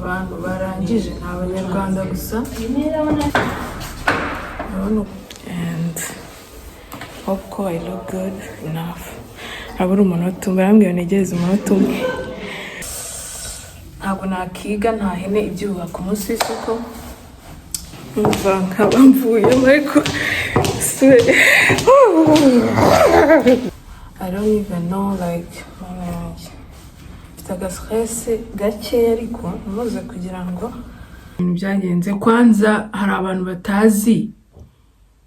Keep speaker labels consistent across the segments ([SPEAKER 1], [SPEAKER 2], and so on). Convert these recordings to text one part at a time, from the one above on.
[SPEAKER 1] abantu barangije ni abanyarwanda gusa. And hope ko I look good enough. Abura umunota umwe, barambwira negereza umunota umwe. Ntabwo nakiga nta hene ibyubaka umunsi w'isoko. Umva nkaba mvuyemo ariko I don't even know like mfite agastress gakeya ariko muze kugira ngo byagenze. Kwanza hari abantu batazi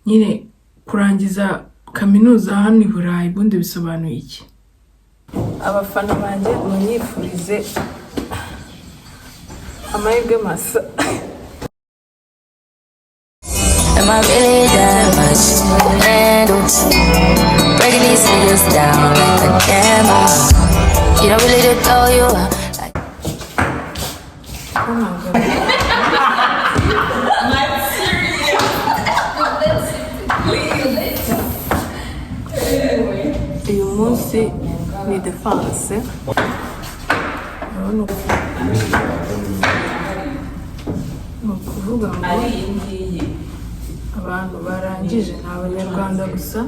[SPEAKER 1] nyine kurangiza kaminuza hano i Burayi bundi bisobanuye iki. Abafana banjye munyifurize amahirwe masa.
[SPEAKER 2] Am I really that much to handle? Breaking these figures down like a camel. You don't really to throw you out.
[SPEAKER 1] Oh my God. Uyu munsi ni defense. Ni ukuvuga ngo abantu barangije ni abanyarwanda gusa.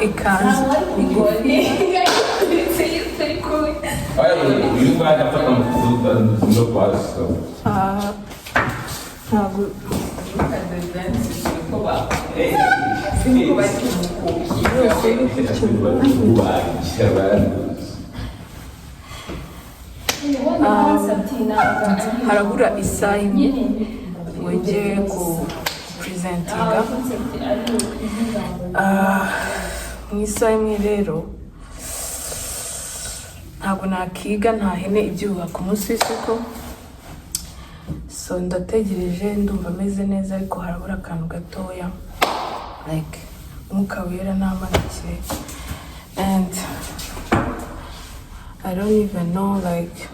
[SPEAKER 1] Ikanzu ntabwo harabura isaha imwe ngo njye gupresentinga. Mu isaha imwe rero ntabwo nakiga nta hene ibyubaka umunsi w'isoko. So ndategereje, ndumva ameze neza ariko harabura akantu gatoya like umwuka wera n'amanike. And I don't even know like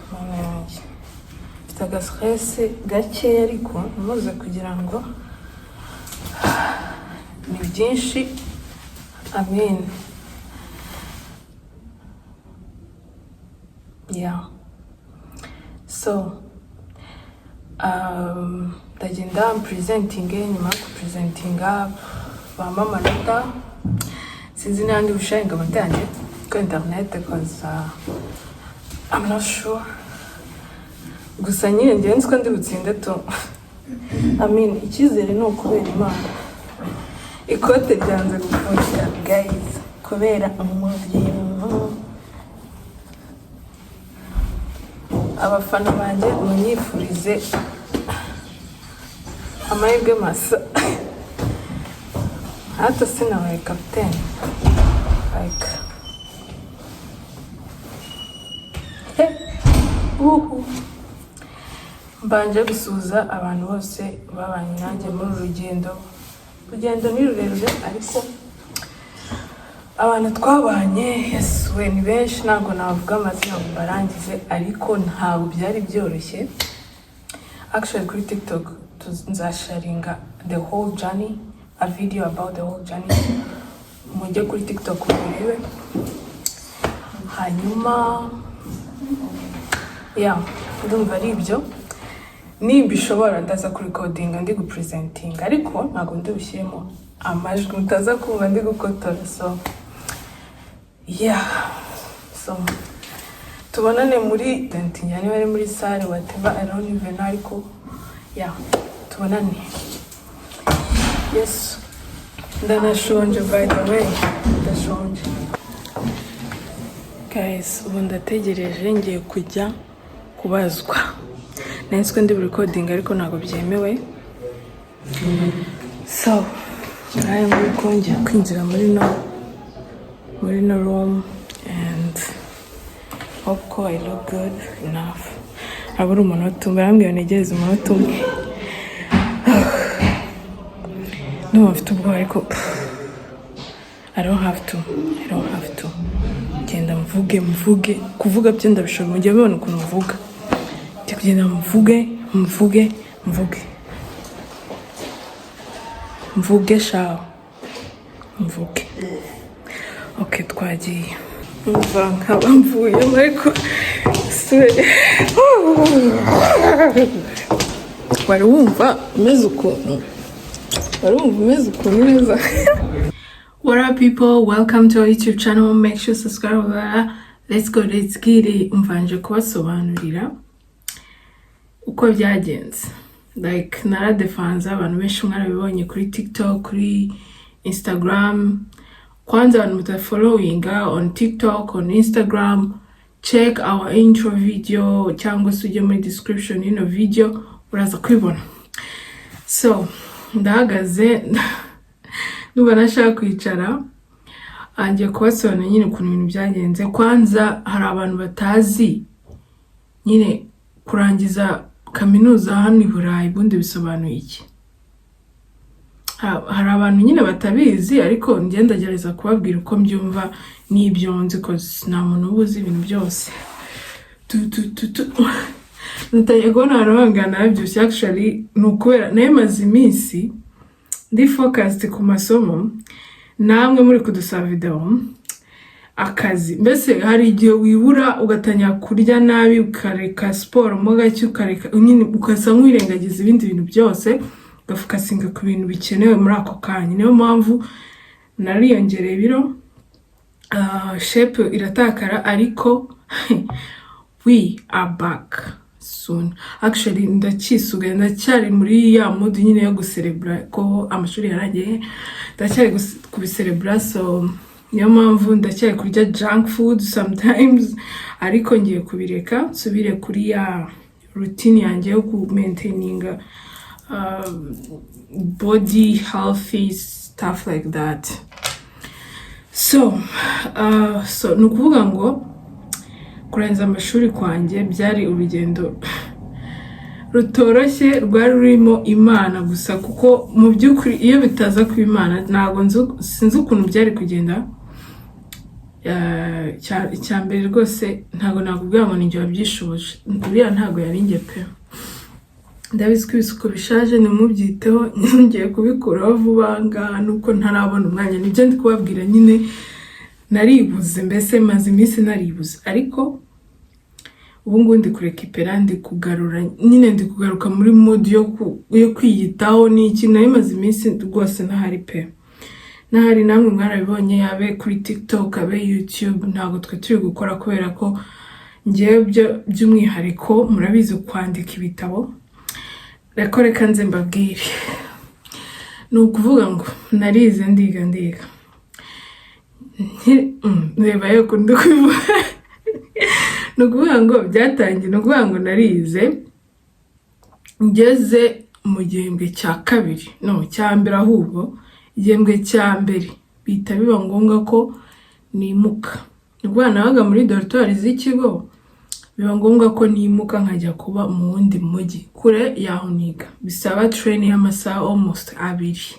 [SPEAKER 1] mfite agastress gakeya ariko muze kugira ngo ni byinshi. Amen. Yeah. So ndagenda presenting, nyuma yo kupresentinga bampa amanota. Sinzi n'andi busharinga amanota yanjye ku internet because I'm not sure. Gusa nyine njyewe nzi ko ndi butsinde tu. Icyizere ni ukubera Imana. Ikote ryanze gupfundika guys kubera umubyibuho. Abafana banjye munyifurize amahirwe masa. Hata sinabaye kapiteni like mbanje gusuhuza abantu bose babanye nanjye muri urugendo ni rurerure ariko abantu twabanye yesuwe ni benshi. Ntabwo navuga amazina ngo barangize ariko ntabwo byari byoroshye. Actually kuri TikTok nzasharinga the whole journey, a video about the whole journey. Mujye kuri TikTok murebe. Hanyuma ndumva ari ibyo. Nimba ishobora ndaza kurikodinga ndi gupresentinga ariko ntabwo ndubishyiremo amajwi mutaza kumva ndi gukotora. So tubonane muri dentinga niba ari muri sale whatever I don't even know ariko tubonane. Yes, ndanashonje by the way, ndashonje guys. Ubu ndategereje ngiye kujya kubazwa. Nensiko ndi recording ariko ntabwo byemewe. So I am going to kwinjira muri no room and hope ko I look good enough. Abura umunota umwe, barambwira negereza umunota umwe. Ndumva mfite ubwoba ariko I don't have to. Genda mvuge. Kuvuga byo ndabishobora. Mujye mubona ukuntu mvuga. Ndi kugenda mvuge shaho. Okay, twagiye. umva nkaba mvuyemo ariko wari wumva umeze ukuntu neza. What up people, welcome to our YouTube channel, make sure to subscribe there. Let's get it. Umvanje kubasobanurira uko byagenze, like naradefanze abantu benshi mwarabibonye kuri TikTok, kuri Instagram. Kwanza abantu mutafollowinga on TikTok, on Instagram, check our intro video cyangwa se ujye muri description y'ino video uraza kwibona. So ndahagaze nuba nashaka kwicara angiye kubasobanurira nyine ukuntu ibintu byagenze. Kwanza hari abantu batazi nyine kurangiza kaminuza hano i Burayi bundi bisobanuye iki. Hari abantu nyine batabizi ariko ndagerageza kubabwira uko mbyumva n'ibyo nzi ko nta muntu ubuzi ibintu byose. Ntago narongana byo actually nukubera nemaze iminsi ndi focused ku masomo, namwe muri kudusaba video akazi. Mbese hari igihe wibura ugatanya kurya nabi, ukareka sport mo gake, ukareka nyine ukasa nk'wirengagiza ibindi bintu byose, ugafokasinga ku bintu bikenewe muri ako kanya. Niyo mpamvu nariyongereye ibiro, shape iratakara, ariko we are back soon. Actually ndakisuga, ndacyari muri ya mood nyine yo gucelebra ko amashuri yarangiye, ndacyari kubicelebra. So niyo mpamvu ndacyari kurya junk food sometimes, ariko ngiye kubireka nsubire kuri ya routine yanjye yo ku maintaining body healthy stuff like that. So nukuvuga ngo kurangiza amashuri kwanjye byari urugendo rutoroshye, rwari rurimo Imana gusa, kuko mu by'ukuri iyo bitaza ku Imana ntago sinzi ukuntu byari kugenda. Icyambere rwose ntago nakubwira ngo ninjye wabyishoboje, buriya ntago yari njye pe. Ndabizi ko ibisuko bishaje nimubyiteho, ngiye kubikuraho vuba ngaha nuko ntarabona umwanya. Nibyo ndi kubabwira nyine, naribuze, mbese maze iminsi naribuze, ariko ubu ngubu ndi kurekipera, ndi kugarura nyine, ndi kugaruka muri mode yo kwiyitaho. n'iki nari maze iminsi rwose ntahari pe, ntahari. namwe mwarabibonye, yabe kuri TikTok, abe YouTube, ntago twe turi gukora kubera ko ngiye by'umwihariko murabizi kwandika ibitabo. Reka nze mbabwire, ni ukuvuga ngo narize ndiga reba yo kundi kubivuga. Ni ukuvuga ngo byatangiye, ni ukuvuga ngo narize ngeze mu gihembwe cya kabiri, no cya mbere, ahubwo igihembwe cya mbere bita biba ngombwa ko nimuka. Ni ukuvuga nabaga muri dortoir z'ikigo, biba ngombwa ko nimuka nkajya kuba mu wundi mujyi kure yaho niga, bisaba train y'amasaha almost 2.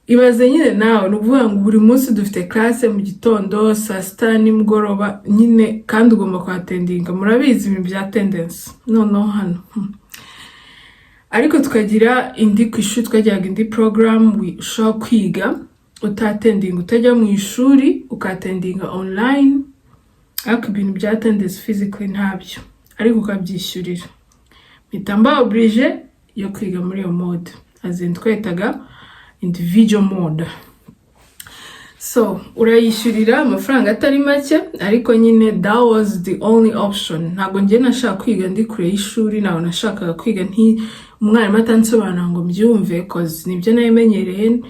[SPEAKER 1] Ibaze nyine nawe, ni ukuvuga ngo buri munsi dufite classe mu gitondo, saa sita, nimugoroba nyine, kandi ugomba kuhatendinga. Murabizi ibintu bya attendance noneho hano. Ariko tukagira indi ku ishuri, twagiraga indi program ushobora kwiga utatendinga, utajya mu ishuri ukatendinga online, ariko ibintu bya attendance physically ntabyo, ariko ukabyishyurira. Mpita mba oblige yo kwiga muri iyo mode, azin twetaga individual mode. So urayishyurira amafaranga atari make, ariko nyine that was the only option. Ntabwo ngiye nashaka kwiga ndi kure y'ishuri, naho nashakaga kwiga umwarimu atansobanura ngo mbyumve, cause nibyo nayimenyereye.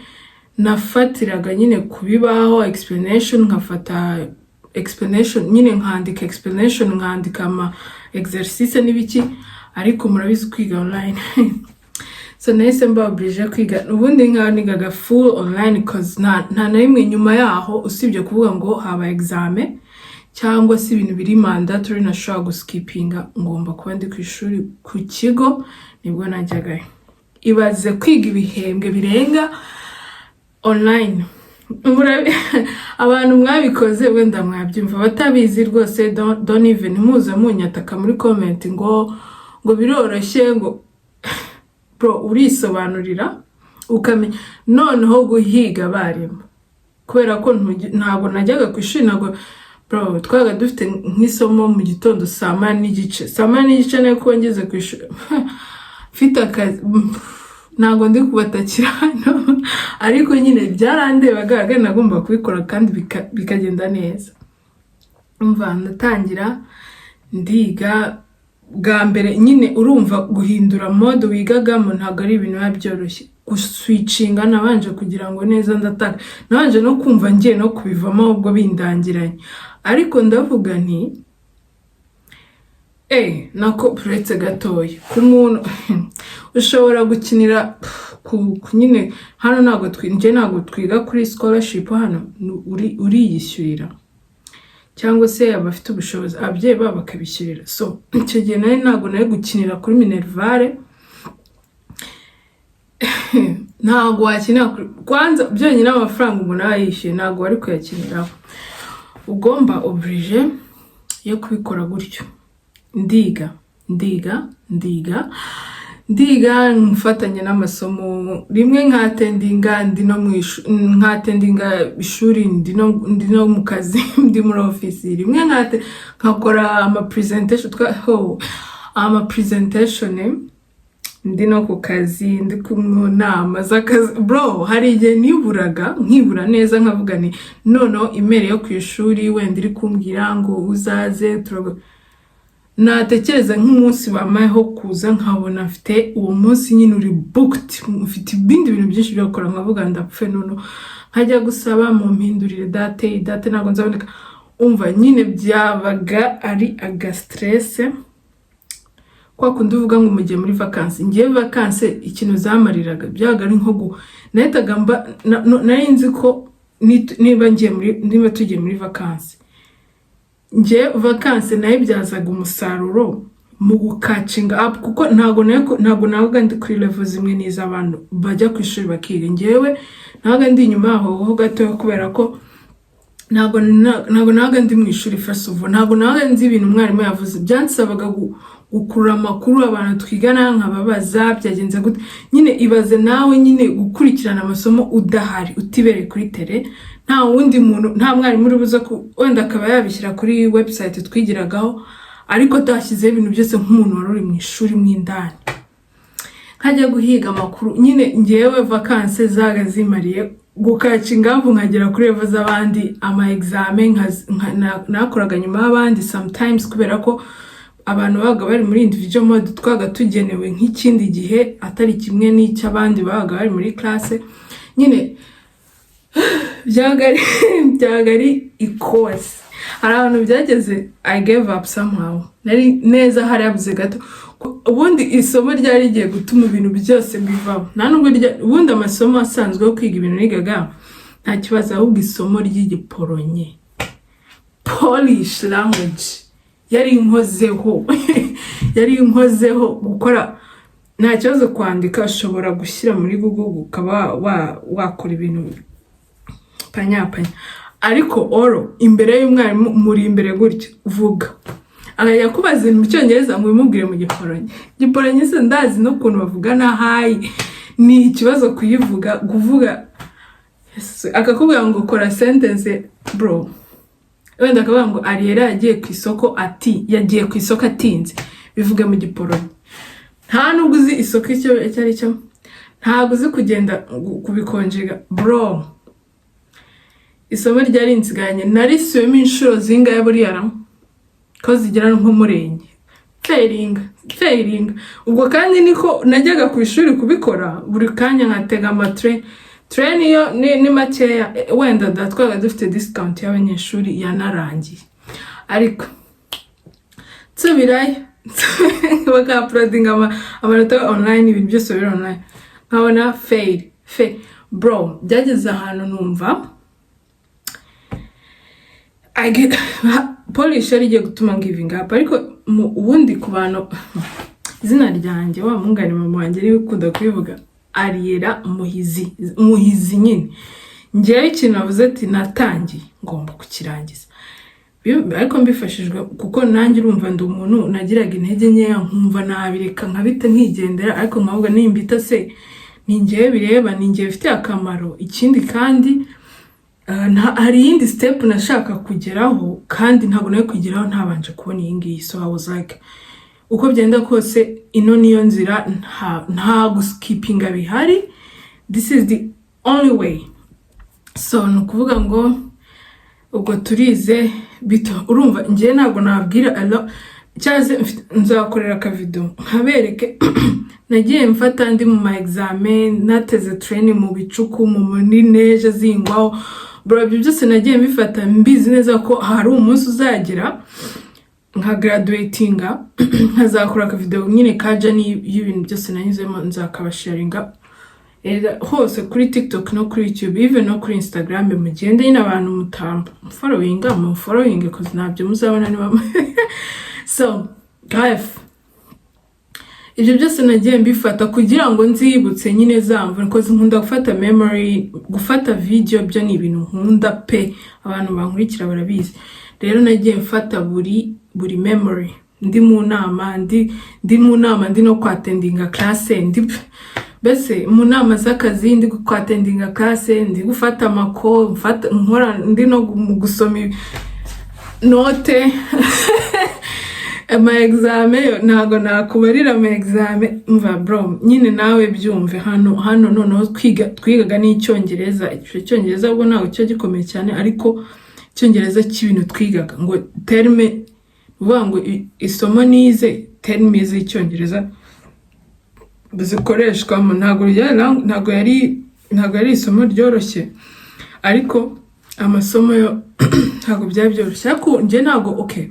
[SPEAKER 1] Nafatiraga nyine kubibaho explanation, nkafata explanation nyine, nkandika explanation, nkandika ama exercice n'ibiki, ariko murabizi kwiga online. So nahise mba oblige kwiga ubundi nigaga full online, cause nta na rimwe nyuma yaho usibye kuvuga ngo haba examen cyangwa si ibintu biri mandatory nashobora guskipinga, ngomba kuba ndi ku ishuri ku kigo, nibwo najyaga. Ibaze kwiga ibihembwe birenga online. Abantu mwabikoze wenda mwabyumva, batabizi rwose don't even muze munyataka muri comment ngo biroroshye, ngo bro urisobanurira ukamenya. Noneho guhiga barimo kubera ko ntago najyaga ku ishuri, ntago bro twaga dufite nk'isomo mu gitondo saa 8:30 nako ngeze ku ishuri mfite akazi, ntago ndi kubatakira hano ariko nyine byarandebaga nagomba kubikora kandi bikagenda neza. Umva ndatangira ndiga bwa mbere nyine, urumva guhindura mode wigagamo ntago ari ibintu byoroshye, guswitchinga nabanje kugira ngo neza ndataka, nabanje no kumva ngiye no kubivamo ubwo bindangiranye, ariko ndavuga nti nako pretse gatoya ku muntu ushobora gukinira nyine hano, ntago twiga kuri scholarship hano, uriyishyurira cyangwa se abafite ubushobozi ababyeyi babo bakabishyurira. So icyo gihe ntago nayo gukinira kuri minervare, ntago wakinira kwanza byonyine amafaranga umuntu yishyuye ntago wari kuyakiniraho, ugomba oblige yo kubikora gutyo. Ndiga mfatanya n'amasomo, rimwe nkatendinga ishuri ndi no mu kazi ndi muri office, rimwe nkakora ama presentation ndi no ku kazi, ndi ku nama z'akazi. Bro hari igihe nkibura neza nkavuga ni noneho email yo ku ishuri wenda iri kumbwira ngo uzaze, natekereza nk'umunsi bamayeho kuza nkabona mfite uwo munsi nyine uri booked, mfite ibindi bintu byinshi byo gukora, nkavuga ndapfe noneho nkajya gusaba mu mpindurire date ntabwo nzaboneka. Umva nyine byabaga ari aga stress, kwa kundi uvuga ngo mugiye muri vacances. Ngiye vacances ikintu zamariraga byaga ari nko nahitaga nari nzi ko niba tugiye muri vacances, ngiye vacances nayo byazaga umusaruro mu gukacinga up, kuko ntago nabaga ndi kuri level zimwe n'iz'abantu bajya ku ishuri bakiga. Ngewe nabaga ndi inyuma aho gato, kubera ko ntago nabaga ndi mu ishuri first of all, ntago nabaga nzi ibintu umwarimu yavuze, byansabaga gukurura amakuru abantu twigana nkababaza byagenze gute. Nyine ibaze nawe nyine gukurikirana amasomo udahari, utibereye kuri tele, nta wundi muntu, nta mwarimu uri buza wenda akaba yabishyira kuri website twigiragaho, ariko tashyize ibintu byose nk'umuntu wari uri mu ishuri mw'indani. Nkajya guhiga amakuru nyine, ngewe vacances zaga zimariye gukacinga nkagera kuri level z'abandi, ama examen nakoraga nyuma y'abandi sometimes, kubera ko abantu baga bari muri individual mode twaga tugenewe nk'ikindi gihe atari kimwe n'icy'abandi baga bari muri classe. Nyine byagari ikose, hari abantu byageze I gave up somehow, nari neza hari yabuze gato, ubundi isomo ryari rigiye gutuma ibintu byose bivaho. Nta nubwo ubundi amasomo asanzwe yo kwiga ibintu nigaga nta kibazo, ahubwo isomo ry'igiporonye, Polish language, yari inkozeho gukora. Nta kibazo kwandika, ushobora gushyira muri Google ukaba wakora ibintu panyapanya, ariko oro imbere y'umwarimu muri imbere gutyo uvuga, akajya kubaza mu cyongereza ngo bimubwire mu giporonye se ndazi no kuntu bavuga na hayi, ni ikibazo kuvuga akakubwira ngo kora sentence bro, wenda akavuga ngo Ariela yagiye ku isoko atinze, bivuga mu giporonye. Nta nubwo uzi isoko icyo ari cyo, ntabwo uzi kugenda kubikonjega bro. Isomo ryari insiganye, narisuwemo inshuro zingahe buriya ko zigera nk'umurenge, failing. Ubwo kandi niko najyaga ku ishuri kubikora, buri kanya nkatega train yo ni makeya, wenda twaga dufite discount y'abanyeshuri yanarangiye, ariko tsubirayo baka uploading amanota online, ibintu byose biri online, nkabona fail bro. Byageze ahantu numva Polish yari igiye gutuma giving up, ariko ubundi ku bantu izina ryanjye wa mungani mama wanjye ari ukunda kubivuga ariela.umuhizi nyine. Ngewe ikintu navuze ati natangiye ngomba kukirangiza, ariko mbifashijwe kuko nanjye urumva ndi umuntu nagiraga intege nkeya, nkumva nabireka nkabita nkigendera, ariko nkavuga nimbita se ni ngewe bireba, ni ngewe bifite akamaro. Ikindi kandi hari iyindi step nashaka kugeraho kandi ntabwo nayo kugeraho ntabanje kubona iyi ngiyi. So I was like uko byenda kose ino niyo nzira, nta guskipinga bihari, this is the only way. So nukuvuga ngo ubwo turize bito, urumva ngiye ntabwo nabwira alot cyaze nzakorera ka video nkabereke nagiye mfata ndi mu ma examen, nateze training mu bicuku mu munineje zingwaho bro, byose nagiye mbifata mbizi neza ko hari umunsi uzagira nka graduatinga nkazakora ka video nyine kaja ni y'ibintu byose nanyuzemo, nzakabasharinga hose kuri TikTok no kuri YouTube, even no kuri Instagram. Mugende nyine abantu mutamba following cause nabyo muzabona ni bamwe. So guys, ibyo byose nagiye mbifata kugira ngo nzibutse nyine zamvu, cause nkunda gufata memory, gufata video byo ni ibintu nkunda pe, abantu bankurikira barabizi. Rero nagiye mfata buri memory, ndi mu nama ndi no kwatendinga class, bese mu nama z'akazi ndi kwatendinga class, ndi gufata amako, nkora ndi no gusoma note ama examen ntago nakubarira ama examen mva bro, nyine nawe byumve hano noneho twigaga n'icyongereza. Icyongereza ubwo ntago cyo gikomeye cyane, ariko icyongereza cy'ibintu twigaga ngo terme uvuga ngo isomo nize terme z'icyongereza bizikoreshwa mu ntago yari isomo ryoroshye, ariko amasomo yo ntago byoroshye. Ariko nje ntago okay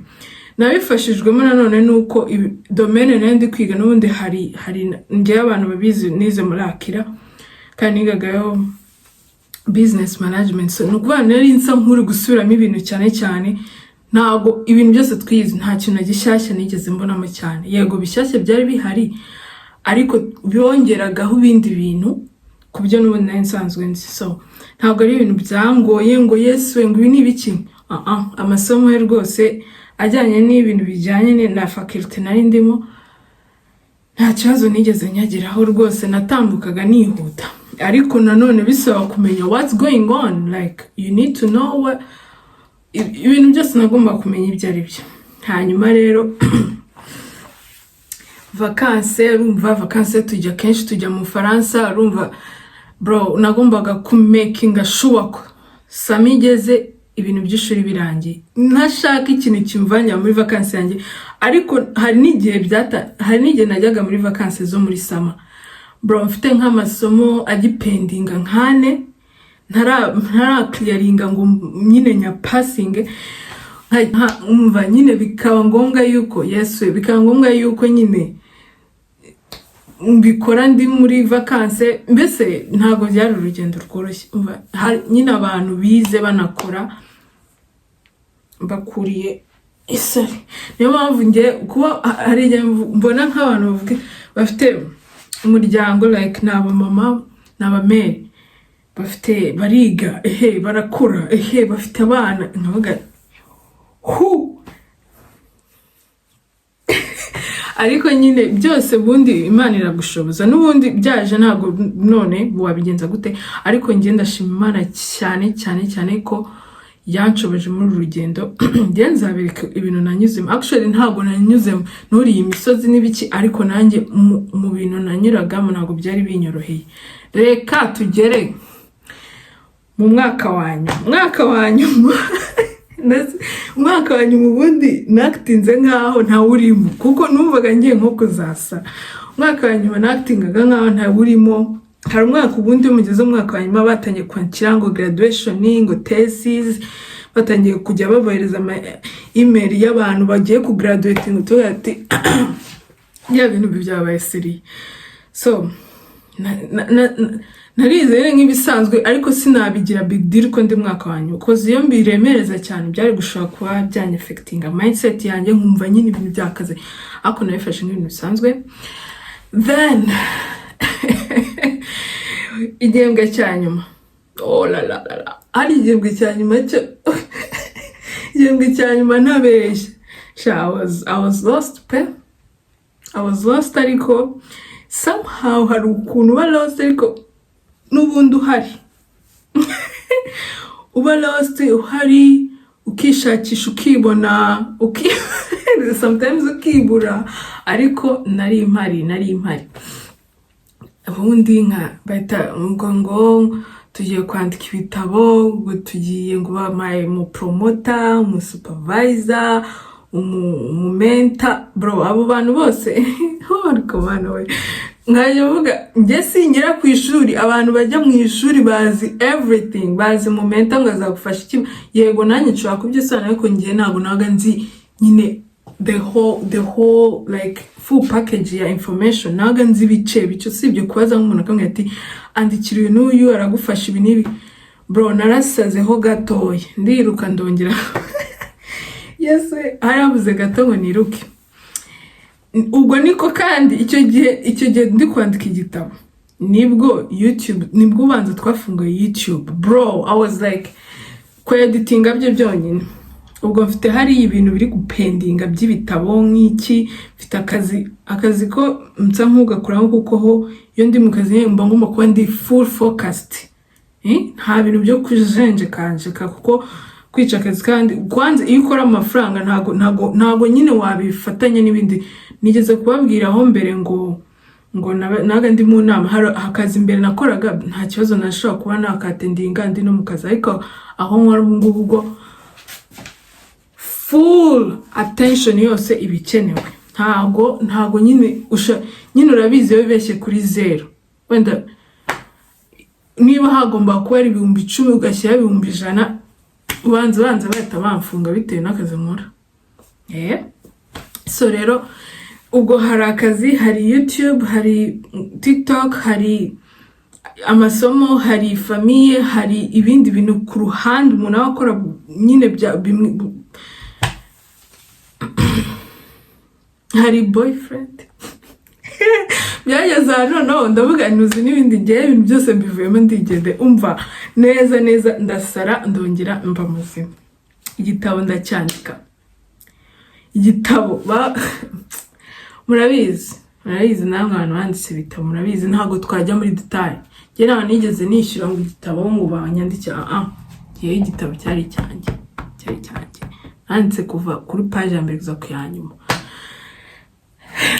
[SPEAKER 1] nabifashijwemo nanone nuko domaine nandi kwiga n'ubundi hari nje abantu babizi nize muri akira kandi nigagayo business management. So nukuvuga nari nsa nkuri gusubiramo ibintu cyane ntago ibintu byose twize nta kintu gishyashya nigeze mbonamo cyane. Yego bishyashya byari bihari, ariko byongeragaho ibindi bintu kubyo n'ubundi nari nsanzwe nzi. So ntabwo ari ibintu byangoye ngo Yesu ngo ibi ni biki. Amasomo ye rwose ajyanye n'ibintu bijyanye na faculty nari ndimo, nta kibazo nigeze nyagiraho rwose, natambukaga nihuta. Ariko nanone bisaba kumenya what's going on, like you need to know what ibintu byose nagomba kumenya ibyo ari byo. Hanyuma rero vacances tujya kenshi tujya mu Faransa, urumva bro, nagombaga ku making sure ko samigeze ibintu by'ishuri birangiye, ntashaka ikintu kimvanya muri vacances yanjye. Ariko hari n'igihe najyaga muri vacances zo muri summer bro, mfite nk'amasomo agipendinga nkane ntara clearinga ngo nyine nya passing, umva nyine bikaba ngombwa yuko bikaba ngombwa yuko nyine mbikora ndi muri vacances. Mbese ntago byari urugendo rworoshye, nyine abantu bize banakora bakuriye isari. Niyo mpamvu nge kuba hari mbona nk'abantu bafite umuryango like naba mama naba mere bafite bariga barakora bafite abana, nkavuga ariko nyine byose bundi Imana iragushoboza, n'ubundi byaje ntago none wabigenza gute. Ariko nge ndashima Imana cyane ko yanshoboje muri urugendo. Nge nzabereka ibintu nanyuzemo, actually ntago nanyuzemo nuri imisozi n'ibiki, ariko nanjye mu bintu nanyuragamo ntago byari binyoroheye. Reka tugere mu mwaka wanyu umwaka wanyu ubundi nakitinze nkaho nta urimo, kuko numvaga ngiye nko kuzasa. Umwaka wanyu nakitingaga nkaho nta urimo. Hari umwaka ubundi mugeze umwaka wanyu batangiye kwandikira ngo graduation ngo thesis, batangiye kujya babohereza ama email y'abantu bagiye ku graduating to ati ya bintu byabaye serious. So narizeye nk'ibisanzwe, ariko sinabigira big deal ko ndi mwaka wanyu, cause iyo mbiremereza cyane byari gushaka kuba byanye affecting mindset yanjye, nkumva nyine ibintu byakaze. Ariko nabifashe nk'ibintu bisanzwe. Then igihembwe cya nyuma, ari igihembwe cya nyuma igihembwe cya nyuma ntabeshya. I was lost, ariko somehow hari ukuntu ba lost ariko n'ubundi uhari uba lost uhari ukishakisha ukibona sometimes ukibura, ariko nari impari ubundi nka bahita ngo tugiye kwandika ibitabo, ngo tugiye ngo bamaye mu promoter, mu supervisor, umumenta, bro abo bantu bose ariko bana we nkaje vuga nge singira ku ishuri, abantu bajya mu ishuri bazi everything, bazi mumenta ngo azagufasha iki, yego nanjye nshobora kubyisana, ariko ngiye ntago naga nzi nyine the whole like full package ya information, naga nzi bice sibyo kubaza nk'umuntu akamwe ati andikiriwe n'uyu aragufasha ibi nibi, bro narasazeho gatoya ndiruka ndongera yes harabuze gato ngo niruke. Ubwo niko kandi icyo gihe ndi kwandika igitabo nibwo ubanza twafunguye YouTube, bro I was like editinga byo byonyine. Ubwo mfite hari ibintu biri gupendinga by'ibitabo nk'iki, mfite akazi ko mtsa nk'ugakuraho kuko ho iyo ndi mu kazi mba ngomba kuba ndi full focused, nta bintu byo kujenje kanjeka, kuko kwica akazi kandi kwanze iyo ukora amafaranga ntago nyine wabifatanya n'ibindi. Nigeze kubabwira aho mbere ngo naga ndi mu nama, hari akazi mbere nakoraga nta kibazo nashobora kuba nakatendinga ndi no mu kazi, ariko aho nkora ubwo full attention yose ibikenewe, ntago nyine urabizi iyo bibeshye kuri 0, wenda niba hagomba kuba ari 10,000 ugashyira 100,000 ubanza bahita bamfunga bitewe n'akazi nkora. So rero ubwo hari akazi, hari YouTube, hari TikTok, hari amasomo, hari famille, hari ibindi bintu ku ruhande umuntu akora nyine hari boyfriend byageze hano ndavuga nuzi n'ibindi ngiye ibintu byose mbivuyemo ndigende umva neza ndasara ndongera mba muzima. Igitabo ndacyandika, igitabo murabizi namwe abantu banditse ibitabo murabizi ntago twajya muri detail. Nge naho nigeze nishyura ngo igitabo ngo banyandikira yewe igitabo cyari cyanjye nanditse kuva kuri page ya mbere kuza ku ya nyuma,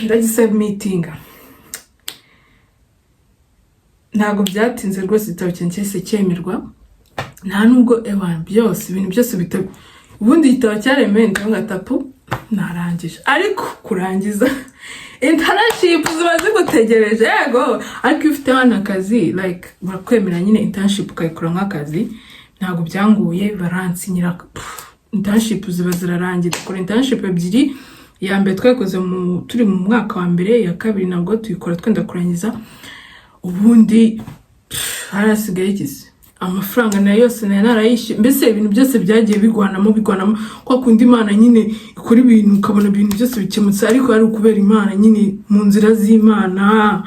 [SPEAKER 1] ndagisubmitinga ntago byatinze rwose. Igitabo cyose cyemerwa, nta nubwo byose ibintu byose bitabo. Ubundi igitabo cyaremeye ngatapu narangije, ariko kurangiza internship ziba zigutegereje yego, ariko ufite hano akazi like bakwemera nyine internship ukayikora nk'akazi, ntago byanguye baransinyira internship ziba zirarangira. Dukora internship ebyiri, ya mbere twakoze turi mu mwaka wa mbere, ya kabiri nabwo tuyikora twenda kurangiza. Ubundi harasigaye ikizi amafaranga na yose narayishyuye, mbese ibintu byose byagiye bigwanamo kwa kundi Imana nyine ikora ibintu ukabona ibintu byose bikemutse, ariko ari ukubera Imana nyine mu nzira z'Imana.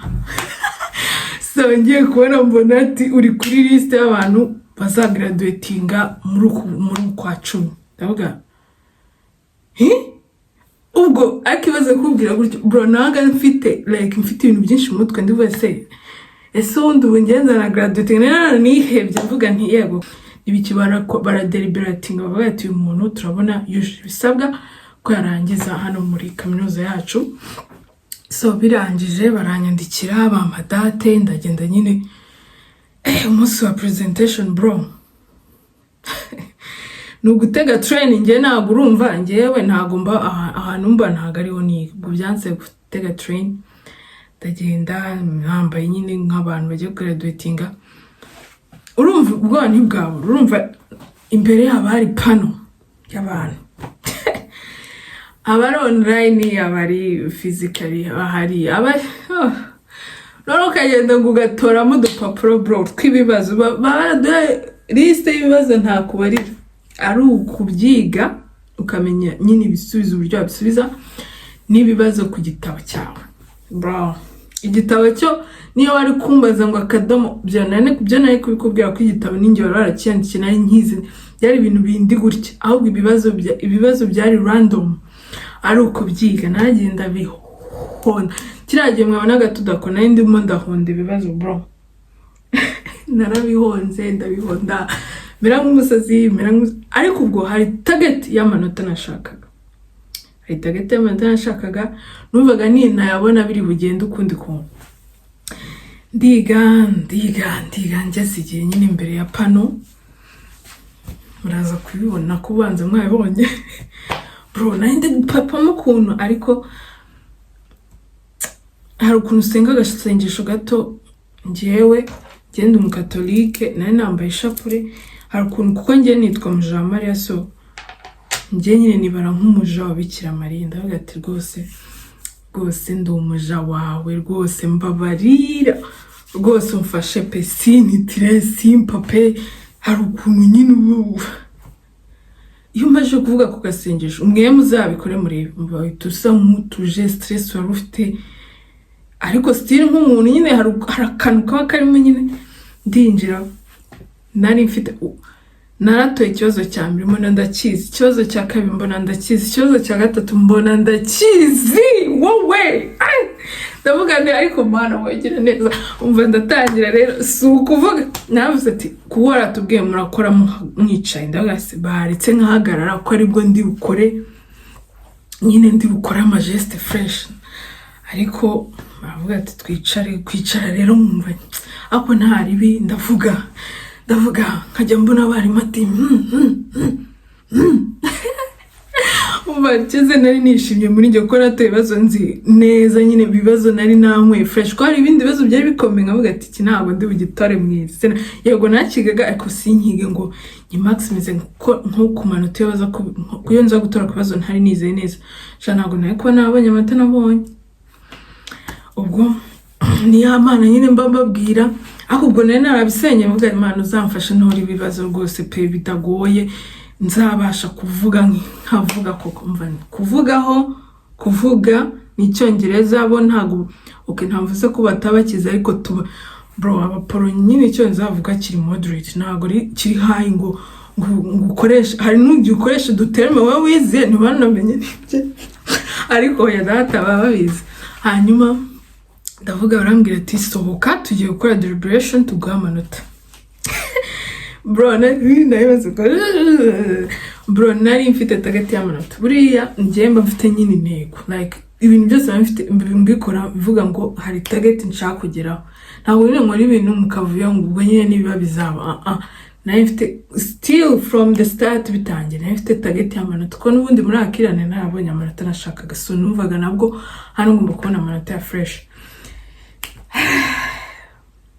[SPEAKER 1] So ngiye kubona mbona ati uri kuri list y'abantu bazagraduatinga muri kwa 10. Ndavuga ubwo akibaza kubwira gutyo bro naga mfite ibintu byinshi mu mutwe ndivuga se ese undi ubungenza na graduating nihebye mvuga nti yego ibikibara deliberating bavuga ati uyu muntu turabona yujuje ibisabwa ko yarangiza hano muri kaminuza yacu. So birangije baranyandikira bampa date, ndagenda nyine umunsi wa presentation bro nugutega training nge ntago urumva ngewe ntago mba ahantu mba ntago ariho nibwo byanse gutega train. Ndagenda nambaye nyine nk'abantu bagiye graduatinga, urumva ubwo ntibwabo, urumva imbere yabo hari pano y'abantu abari online abari physically bahari none ukagenda ngo ugatoramo udupapuro bro tw'ibibazo liste y'ibibazo nta kubarira, ari ukubyiga ukamenya nyine ibisubizo uburyo wabisubiza n'ibibazo ku gitabo cyawe bro. Igitabo cyo niyo wari kumbaza ngo akadomo byo nari kubikubwira ko igitabo ninjye warakiyandikiye nari nkizi byari ibintu bindi gutya, ahubwo ibibazo byari random ari uko byiga nagenda bihona. Kiragiye mwabonaga tudakona ndimo ndahonda ibibazo bro narabihonze ndabihonda mera nk'umusazi ariko ubwo hari target y'amanota nashakaga. Hari target y'amanota nashakaga, numvaga nayabona biri bugende ukundi kuntu. Ndiga ngeze igihe nyine imbere ya pano, muraza kubibona kubanza mwabonye. Bro, ninde papa mukuntu, ariko hari ukuntu usenga agasengesho gato. Njyewe genda umukatolike, nari nambaye ishapure, hari ukuntu kuko njye nitwa muja Mariya, so njye nyine nibara nk'umuja wa Bikira Mariya. Ndavuga ati rwose ndi umuja wawe, rwose mbabarira, rwose umfashe pe, sinitire simpape. Hari ukuntu nyine iyo umaze kuvuga ku gasengesho, umwe muzabikore murebe tusa nk'utuje stress wari ufite, ariko still nk'umuntu nyine hari akantu kaba karimo nyine. Ndinjira, nari mfite naratoye ikibazo cya mbere mbona ndakizi, ikibazo cya kabiri mbona ndakizi, ikibazo cya gatatu mbona ndakizi. Wowe ndavuga nti ariko mana wagira neza. Umva ndatangira rero, si ukuvuga navuze ati kuwara tubwiye murakora mwicaye. Ndavuga se baretse nkahagarara ko aribwo ndi bukore nyine, ndi bukora ama geste fresh. Ariko bavuga ati kwicara rero mwumva ako ntari bi. ndavuga nkajya mbona bari mati umva cyeze nari nishimye muri njye ko natoye ibibazo nzi neza nyine, bibazo nari namwe fresh. Ko hari ibindi bibazo byari bikomeye, nkavuga ati iki ntabwo ndi bugitare mwiza. Yego nakigaga ariko sinkige ngo ni maximize nko kumanota yabaza ko iyo nza gutora kubazo ntari nizeye neza. Ntabwo nari kuba nabonye amata nabonye. Ubwo ni ya Mana nyine mbabwira, ahubwo nari narabisenye mvuga Imana uzamfasha ntori ibibazo rwose pe bitagoye, nzabasha kuvuga nkavuga koko. Mva kuvuga ni Icyongereza, bo ntago ntamvuze ko batabakiza, ariko tuba bro abaporo nyine icyo nzavuga kiri moderate, ntago kiri high ngo ukoresha. Hari n'ugiye ukoresha duterme wowe wize ntibanamenye n'ibyo, ariko ya data babizi. Hanyuma ndavuga barambwira ati sohoka tugiye gukora deliberation tuguha amanota. Bro nari mfite target y'amanota. Buriya njye mba mfite nyine intego, like ibintu byose mbikora bivuga ngo hari target nshaka kugeraho. Ntabwo nyine nkora ibintu mukavuya ngo ubwo nyine nibiba bizaba. Nari mfite still from the start bitangiye, nari mfite target y'amanota. Ko n'ubundi muri akirane narabonye amanota nashakaga, so numvaga nabwo hano ngomba kubona amanota ya fresh.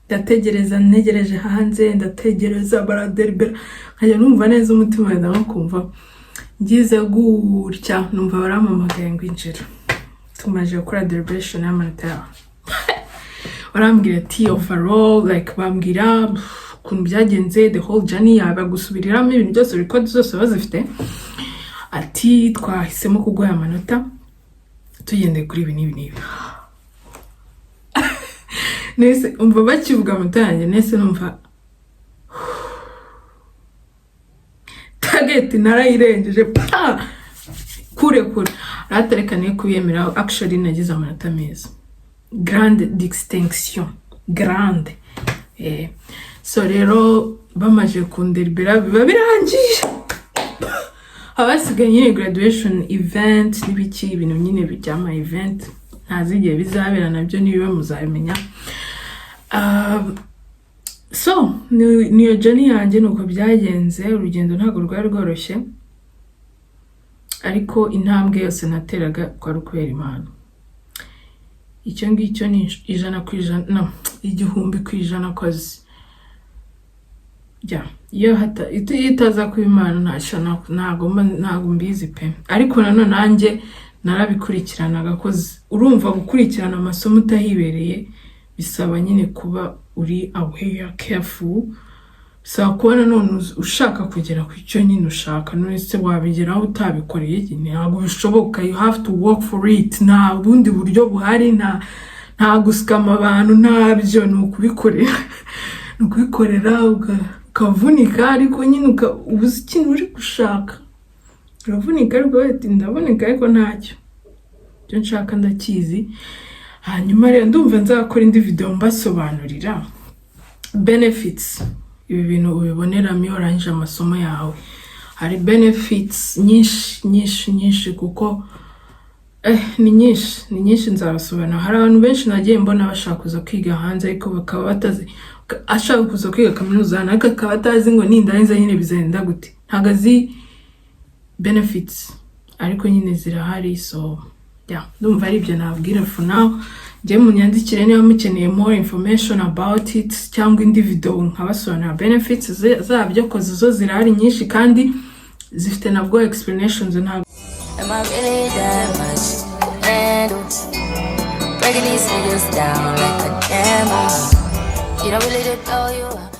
[SPEAKER 1] Ntegereje hanze, ndategereza baradelibera, nkajya numva neza umutima wenda kumva ngize gutya, numva barampamagaye ngo injira. Tumaje gukora deliberation y'amanota yawe. Barambwira ati overall, like bambwira ukuntu byagenze the whole journey, bagusubiriramo ibintu byose, record zose bazifite. Ati twahisemo kuguha amanota tugende kuri ibi n'ibi. Nese umva bakivuga amanota yanjye, nese numva target narayirengeje kure. Ratarekaniye kubiyemera, actually nagize amanota meza, grande distinction, grande. So rero bamaje kundelibera biba birangiye, abasigaye nyine graduation event n'ibiki, ibintu nyine bijyama event ntazigiye bizabera nabyo nibiba muzabimenya. So niyo journey yanjye nuko byagenze. Urugendo ntabwo rwari rworoshye, ariko intambwe yose nateraga kwari kubera Imana. Icyo ngicyo ni 100%, 1000% kozi. Iyo itaza ku Imana ntago mbizi pe. Ariko nanone nanjye narabikurikiranaga, kozi urumva gukurikirana amasomo utahibereye bisaba nyine kuba uri aware, careful. Bisaba kuba nanone ushaka kugera ku icyo nyine ushaka, none se wabigeraho utabikoreye ntabwo bishoboka. You have to work for it. Nta bundi buryo buhari, nta gusikama abantu, ntabyo ni ukubikorera ukavunika, ariko nyine ubuze ikintu uri gushaka. Uravunika ariko ati ndavunika ariko ntacyo cyo nshaka ndakizi. Hanyuma rero ndumva nzakora indi video mbasobanurira benefits ibi bintu ubiboneramo iyo urangije amasomo yawe. Hari benefits nyinshi kuko ni nyinshi nzabasobanura. Hari abantu benshi nagiye mbona bashaka kuza kwiga hanze ariko bakaba batazi, ashaka kuza kwiga kaminuza ariko akaba atazi ngo nindangiza nyine bizagenda gute, ntago azi benefits ariko nyine zirahari. So ndumva ari ibyo nabwira for now. Njye munyandikire niba mukeneye more information about it cyangwa indi video nkabasobanura benefits zabyo, koze zo zirahari nyinshi kandi zifite nabwo explanations. Ntabwo
[SPEAKER 2] Am I really that much to handle? Breaking these figures down like a camera. You don't really know you.